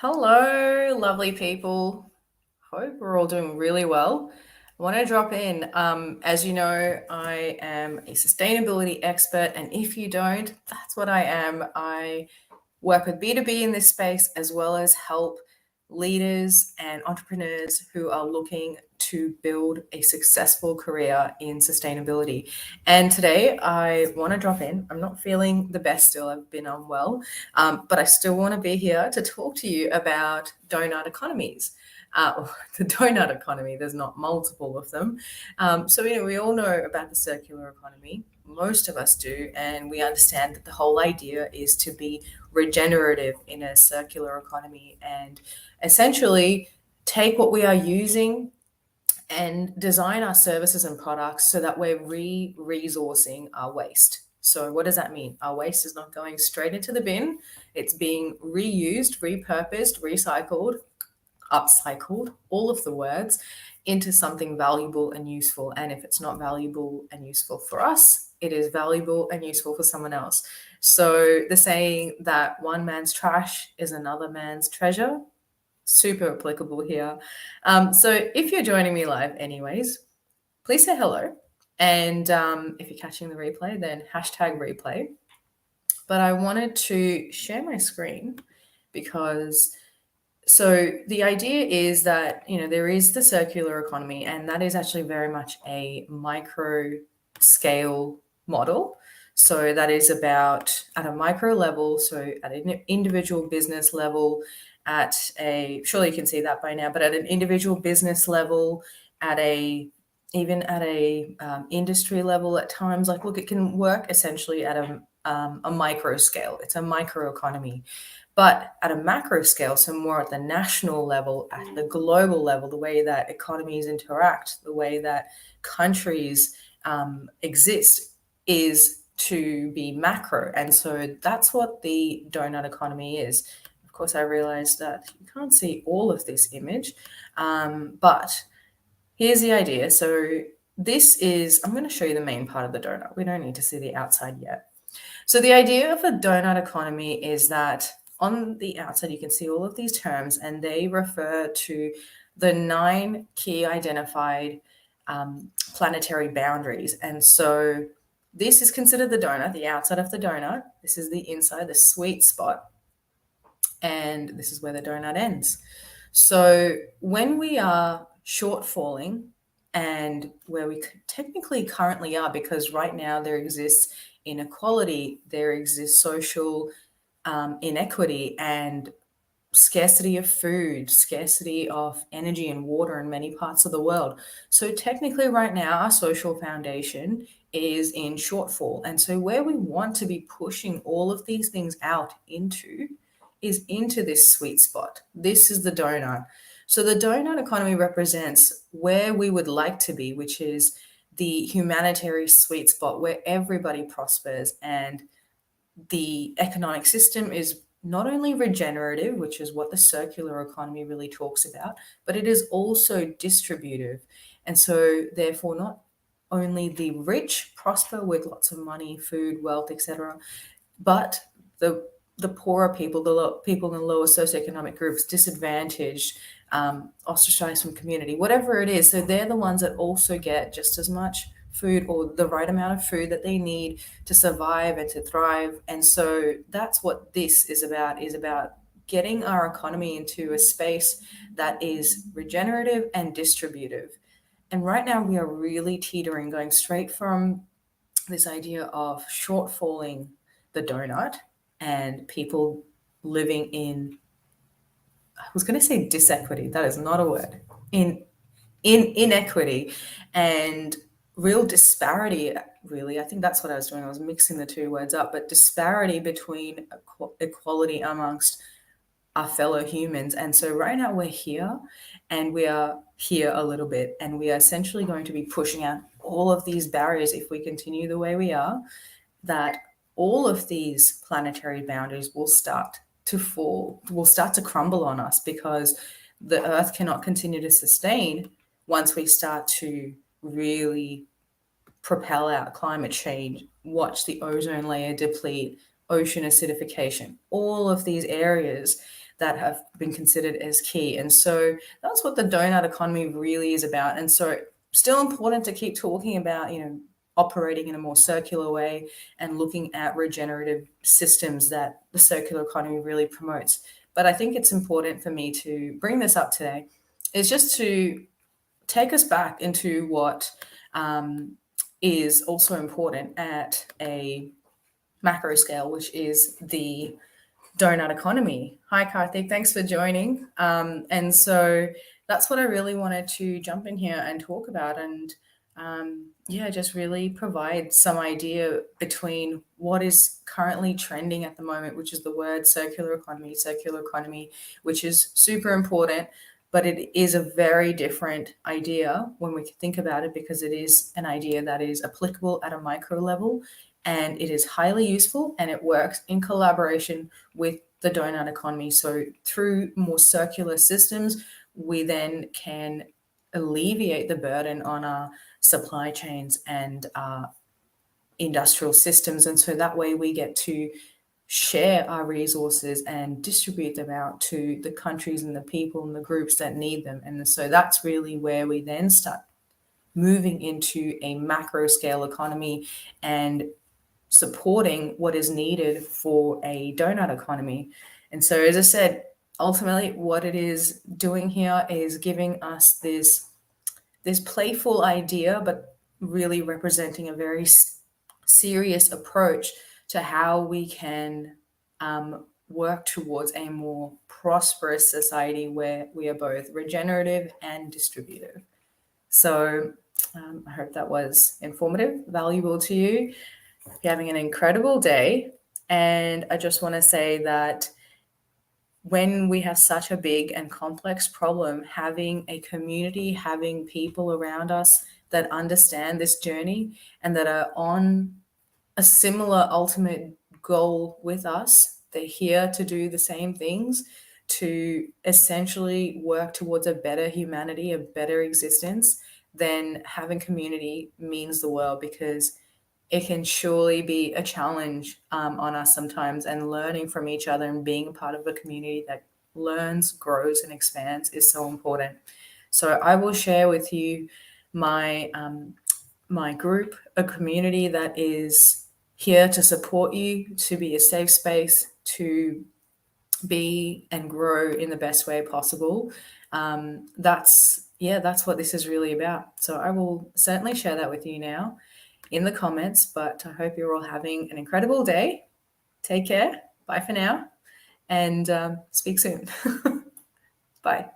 Hello, lovely people. Hope we're all doing really well. I want to drop in. As you know, I am a sustainability expert, and if you don't, that's what I am. I work with B2B in this space as well as help leaders and entrepreneurs who are looking to build a successful career in sustainability. And today I want to drop in. I'm not feeling the best still, I've been unwell, but I still want to be here to talk to you about donut economies. The donut economy, there's not multiple of them. We all know about the circular economy. Most of us do, and we understand that the whole idea is to be regenerative in a circular economy and essentially take what we are using and design our services and products so that we're resourcing our waste. So what does that mean? Our waste is not going straight into the bin. It's being reused, repurposed, recycled, upcycled, all of the words, into something valuable and useful. And if it's not valuable and useful for us, it is valuable and useful for someone else. So the saying that one man's trash is another man's treasure, super applicable here. So if you're joining me live anyways, please say hello. And if you're catching the replay, then hashtag replay. But I wanted to share my screen because the idea is that, there is the circular economy, and that is actually very much a micro scale model. So that is about at a micro level, so at an individual business level, surely you can see that by now, but at an individual business level, even at a industry level at times, look, it can work essentially at a micro scale. It's a micro economy. But at a macro scale, so more at the national level, at the global level, the way that economies interact, the way that countries exist is to be macro. And so that's what the donut economy is. Of course, I realize that you can't see all of this image, but here's the idea. So I'm going to show you the main part of the donut. We don't need to see the outside yet. So the idea of a donut economy is that on the outside, you can see all of these terms, and they refer to the 9 key identified planetary boundaries. And so this is considered the donut, the outside of the donut. This is the inside, the sweet spot. And this is where the donut ends. So when we are shortfalling, and where we technically currently are, because right now there exists inequality, there exists social inequity and scarcity of food, scarcity of energy and water in many parts of the world. So technically right now our social foundation is in shortfall. And so where we want to be pushing all of these things out into is into this sweet spot. This is the donut. So the donut economy represents where we would like to be, which is the humanitarian sweet spot where everybody prospers and the economic system is not only regenerative, which is what the circular economy really talks about, but it is also distributive. And so therefore not only the rich prosper with lots of money, food, wealth, etc., but the poorer people, people in lower socioeconomic groups, disadvantaged, ostracized from community, whatever it is. So they're the ones that also get just as much food or the right amount of food that they need to survive and to thrive. And so that's what this is about getting our economy into a space that is regenerative and distributive. And right now we are really teetering, going straight from this idea of shortfalling the donut and people living in, I was going to say disequity, that is not a word, in inequity and real disparity, really. I think that's what I was doing. I was mixing the two words up, but disparity between equality amongst our fellow humans. And so right now we're here, and we are here a little bit, and we are essentially going to be pushing out all of these barriers if we continue the way we are, that all of these planetary boundaries will start to fall, will start to crumble on us, because the earth cannot continue to sustain once we start to really propel out climate change, watch the ozone layer deplete, ocean acidification, all of these areas that have been considered as key. And so that's what the donut economy really is about. And so still important to keep talking about, operating in a more circular way and looking at regenerative systems that the circular economy really promotes. But I think it's important for me to bring this up today is just to take us back into what is also important at a macro scale, which is the donut economy. Hi, Karthik. Thanks for joining. And so that's what I really wanted to jump in here and talk about, and just really provide some idea between what is currently trending at the moment, which is the word circular economy, which is super important, but it is a very different idea when we think about it, because it is an idea that is applicable at a micro level, and it is highly useful, and it works in collaboration with the donut economy. So through more circular systems, we then can alleviate the burden on our supply chains and industrial systems. And so that way we get to share our resources and distribute them out to the countries and the people and the groups that need them. And so that's really where we then start moving into a macro scale economy and supporting what is needed for a donut economy. And so, as I said, ultimately what it is doing here is giving us this playful idea, but really representing a very serious approach to how we can work towards a more prosperous society where we are both regenerative and distributive. So I hope that was informative, valuable to you. You're having an incredible day. And I just want to say that when we have such a big and complex problem, having a community, having people around us that understand this journey and that are on a similar ultimate goal with us, they're here to do the same things, to essentially work towards a better humanity, a better existence, then having community means the world, because it can surely be a challenge on us sometimes, and learning from each other and being a part of a community that learns, grows, and expands is so important. So I will share with you my my group, a community that is here to support you, to be a safe space, to be and grow in the best way possible. That's what this is really about. So I will certainly share that with you now in the comments, but I hope you're all having an incredible day. Take care. Bye for now, and speak soon. Bye.